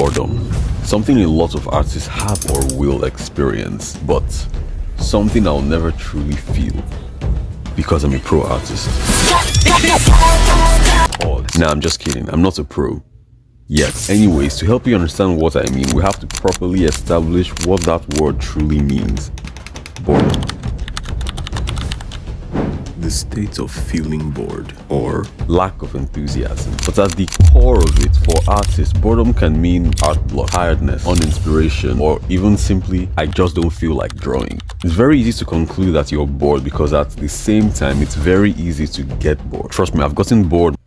Boredom. Something a lot of artists have or will experience, but something I'll never truly feel because I'm a pro artist. Nah, I'm just kidding. I'm not a pro. Yet. Anyways, to help you understand what I mean, we have to properly establish what that word truly means. Boredom. The state of feeling bored or lack of enthusiasm. But at the core of it, for artists, boredom can mean art block, tiredness, uninspiration, or even simply, I just don't feel like drawing. It's very easy to conclude that you're bored because at the same time, it's very easy to get bored. Trust me, I've gotten bored.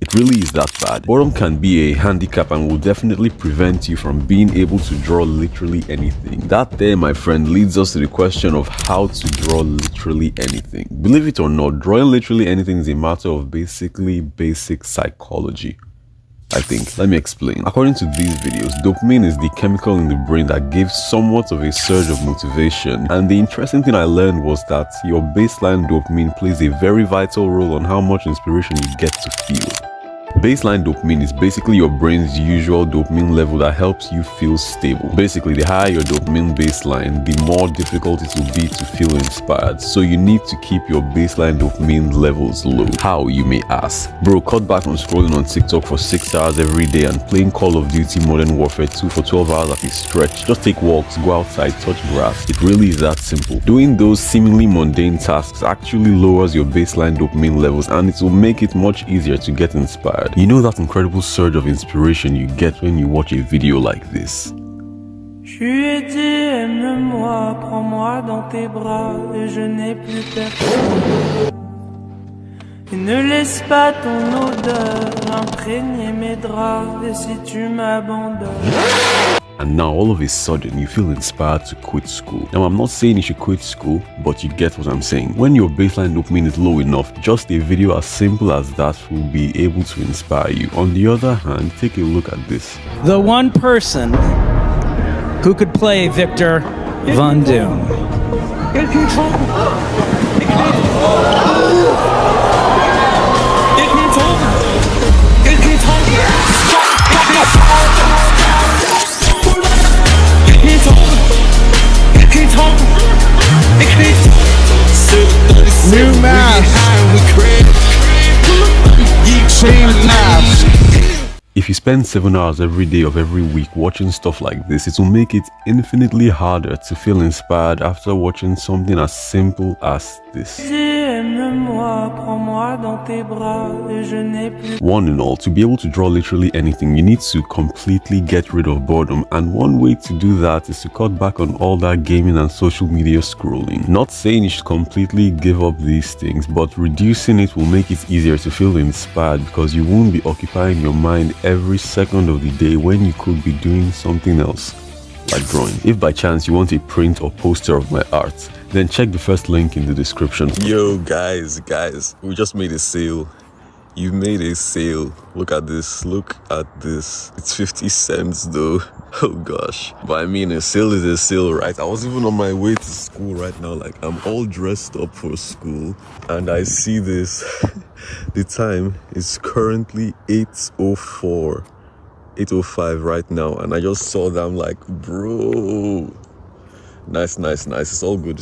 It really is that bad. Boredom can be a handicap and will definitely prevent you from being able to draw literally anything. That there, my friend, leads us to the question of how to draw literally anything. Believe it or not, drawing literally anything is a matter of basically basic psychology. I think. Let me explain. According to these videos, dopamine is the chemical in the brain that gives somewhat of a surge of motivation. And the interesting thing I learned was that your baseline dopamine plays a very vital role on how much inspiration you get to feel. Baseline dopamine is basically your brain's usual dopamine level that helps you feel stable. Basically, the higher your dopamine baseline, the more difficult it will be to feel inspired. So you need to keep your baseline dopamine levels low. How, you may ask? Bro, cut back on scrolling on TikTok for 6 hours every day and playing Call of Duty Modern Warfare 2 for 12 hours at a stretch. Just take walks, go outside, touch grass. It really is that simple. Doing those seemingly mundane tasks actually lowers your baseline dopamine levels and it will make it much easier to get inspired. You know that incredible surge of inspiration you get when you watch a video like this? Je lui ai dit aime-moi, prends-moi dans tes bras et je n'ai plus personne. Et ne laisse pas ton odeur imprégner mes draps et si tu m'abandonnes. And now all of a sudden you feel inspired to quit school. Now I'm not saying you should quit school, but you get what I'm saying. When your baseline dopamine is low enough, just a video as simple as that will be able to inspire you. On the other hand, take a look at this. The one person who could play Victor Von Doom. New mask. Same mask. If you spend 7 hours every day of every week watching stuff like this, it will make it infinitely harder to feel inspired after watching something as simple as this. One and all, to be able to draw literally anything, you need to completely get rid of boredom, and one way to do that is to cut back on all that gaming and social media scrolling. Not saying you should completely give up these things, but reducing it will make it easier to feel inspired because you won't be occupying your mind every second of the day when you could be doing something else, like drawing. If by chance you want a print or poster of my art, then check the first link in the description. Yo guys, we just made a sale. You made a sale. Look at this, It's 50 cents though. Oh gosh. But I mean, a sale is a sale, right? I was even on my way to school right now. Like, I'm all dressed up for school and I see this. The time is currently 8:04, 8:05 right now, and I just saw that. I'm like, bro, nice. It's all good.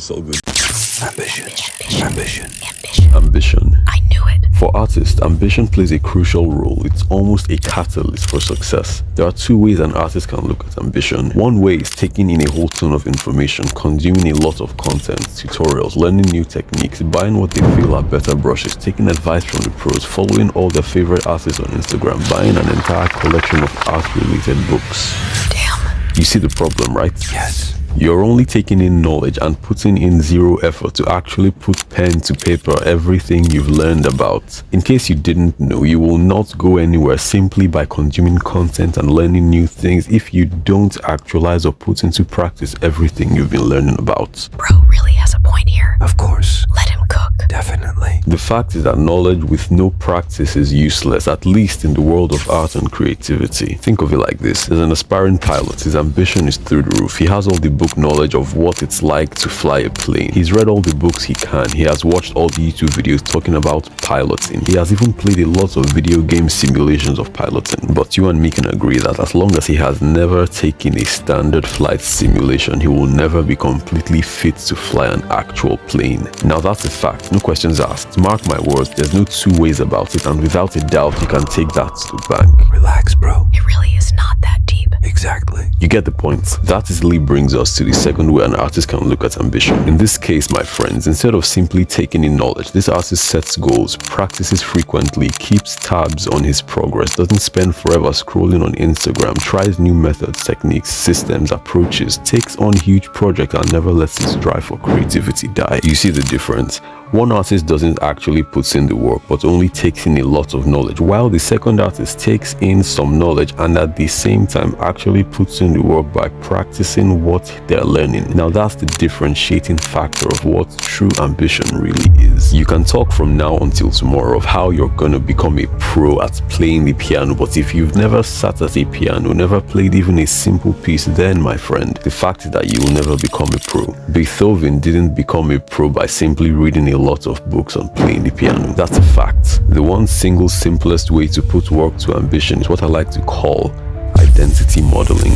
Ambition. I knew it. For artists, ambition plays a crucial role. It's almost a catalyst for success. There are two ways an artist can look at ambition. One way is taking in a whole ton of information, consuming a lot of content, tutorials, learning new techniques, buying what they feel are better brushes, taking advice from the pros, following all their favorite artists on Instagram, buying an entire collection of art-related books. Damn. You see the problem, right? Yes. You're only taking in knowledge and putting in zero effort to actually put pen to paper everything you've learned about. In case you didn't know, you will not go anywhere simply by consuming content and learning new things if you don't actualize or put into practice everything you've been learning about. Bro really has a point here. Of course. Let him cook. Definitely. The fact is that knowledge with no practice is useless, at least in the world of art and creativity. Think of it like this. As an aspiring pilot, his ambition is through the roof. He has all the book knowledge of what it's like to fly a plane. He's read all the books he can. He has watched all the YouTube videos talking about piloting. He has even played a lot of video game simulations of piloting. But you and me can agree that as long as he has never taken a standard flight simulation, he will never be completely fit to fly an actual plane. Now that's a fact, no questions asked. Mark my words, there's no two ways about it, and without a doubt you can take that to the bank. Relax, bro. It really is not that deep. Exactly. You get the point. That easily brings us to the second way an artist can look at ambition. In this case, my friends, instead of simply taking in knowledge, this artist sets goals, practices frequently, keeps tabs on his progress, doesn't spend forever scrolling on Instagram, tries new methods, techniques, systems, approaches, takes on huge projects and never lets his drive for creativity die. You see the difference? One artist doesn't actually put in the work, but only takes in a lot of knowledge, while the second artist takes in some knowledge and at the same time actually puts in the work by practicing what they're learning. Now that's the differentiating factor of what true ambition really is. You can talk from now until tomorrow of how you're gonna become a pro at playing the piano, but if you've never sat at a piano, never played even a simple piece, then my friend, the fact is that you will never become a pro. Beethoven didn't become a pro by simply reading a lot of books on playing the piano. That's a fact. The one single simplest way to put work to ambition is what I like to call identity modeling.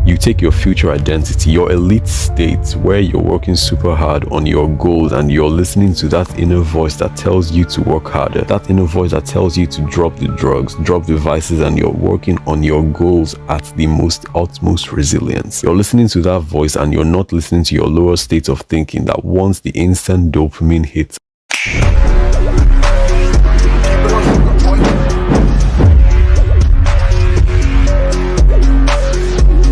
You take your future identity, your elite state where you're working super hard on your goals, and you're listening to that inner voice that tells you to work harder, that inner voice that tells you to drop the drugs, drop the vices, and you're working on your goals at the utmost resilience. You're listening to that voice and you're not listening to your lower state of thinking that wants the instant dopamine hit.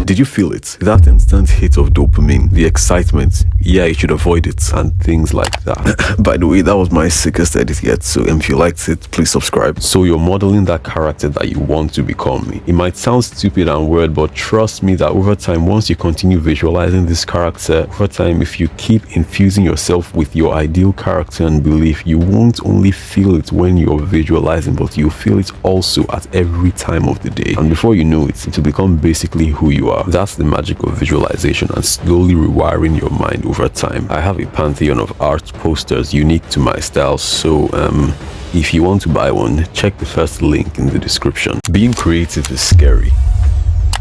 Did you feel it? That instant hit of dopamine, the excitement, yeah, you should avoid it, and things like that. By the way, that was my sickest edit yet, so if you liked it, please subscribe. So you're modeling that character that you want to become. It might sound stupid and weird, but trust me that over time, once you continue visualizing this character, over time, if you keep infusing yourself with your ideal character and belief, you won't only feel it when you're visualizing, but you feel it also at every time of the day. And before you know it, it will become basically who you are. That's the magic of visualization and slowly rewiring your mind over time. I have a pantheon of art posters unique to my style, so if you want to buy one, check the first link in the description. Being creative is scary.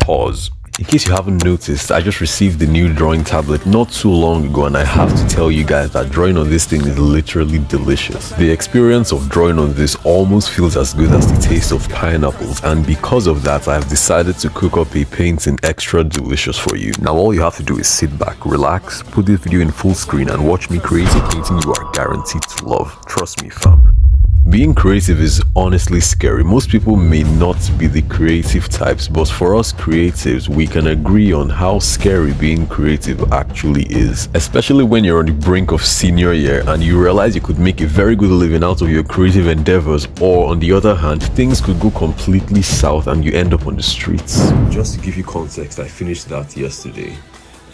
Pause. In case you haven't noticed, I just received the new drawing tablet not too long ago, and I have to tell you guys that drawing on this thing is literally delicious. The experience of drawing on this almost feels as good as the taste of pineapples, and because of that, I've decided to cook up a painting extra delicious for you. Now all you have to do is sit back, relax, put this video in full screen and watch me create a painting you are guaranteed to love. Trust me, fam. Being creative is honestly scary. Most people may not be the creative types, but for us creatives, we can agree on how scary being creative actually is. Especially when you're on the brink of senior year and you realize you could make a very good living out of your creative endeavors, or on the other hand, things could go completely south and you end up on the streets. Just to give you context, I finished that yesterday,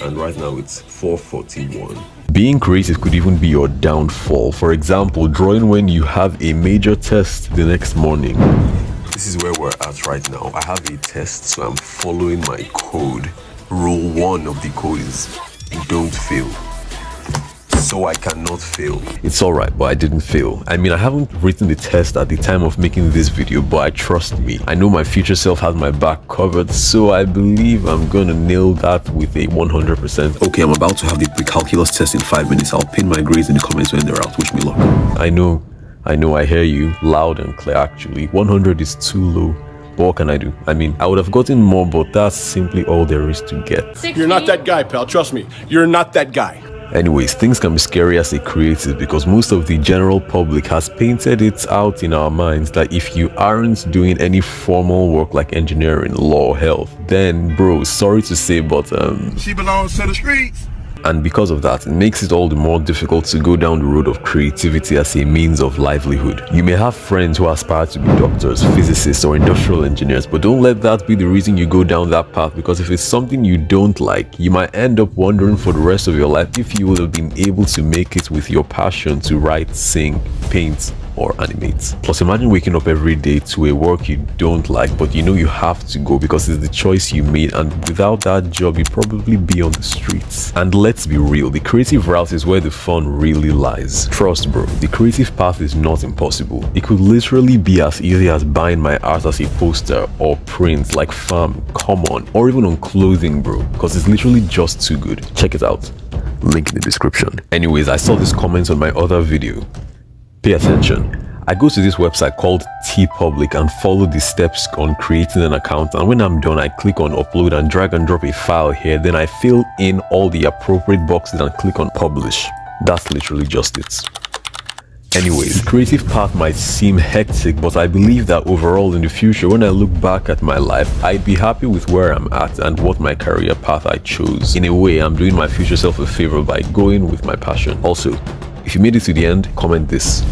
and right now it's 4:41. Being creative could even be your downfall. For example, drawing when you have a major test the next morning. This is where we're at right now. I have a test, so I'm following my code. Rule 1 of the code is don't fail. So I cannot fail. It's alright, but I didn't fail. I mean, I haven't written the test at the time of making this video, but trust me, I know my future self has my back covered, so I believe I'm gonna nail that with a 100%. Okay, I'm about to have the pre-calculus test in 5 minutes. I'll pin my grades in the comments when they're out. Wish me luck. I know, I hear you, loud and clear actually. 100 is too low. But what can I do? I mean, I would have gotten more, but that's simply all there is to get. You're not that guy, pal. Trust me. You're not that guy. Anyways, things can be scary as a creative because most of the general public has painted it out in our minds that if you aren't doing any formal work like engineering, law, health, then bro, sorry to say, but she belongs to the streets. And because of that, it makes it all the more difficult to go down the road of creativity as a means of livelihood. You may have friends who aspire to be doctors, physicists, or industrial engineers, but don't let that be the reason you go down that path, because if it's something you don't like, you might end up wondering for the rest of your life if you would have been able to make it with your passion to write, sing, paint, or animate. Plus, imagine waking up every day to a work you don't like, but you know you have to go because it's the choice you made, and without that job you'd probably be on the streets. And let's be real, the creative route is where the fun really lies. Trust bro, the creative path is not impossible. It could literally be as easy as buying my art as a poster or print like fam, come on, or even on clothing bro, because it's literally just too good. Check it out, link in the description. Anyways, I saw this comment on my other video. Pay attention. I go to this website called TeePublic and follow the steps on creating an account, and when I'm done I click on upload and drag and drop a file here, then I fill in all the appropriate boxes and click on publish. That's literally just it. Anyways, the creative path might seem hectic, but I believe that overall in the future, when I look back at my life, I'd be happy with where I'm at and what my career path I chose. In a way, I'm doing my future self a favor by going with my passion. Also, if you made it to the end, comment this.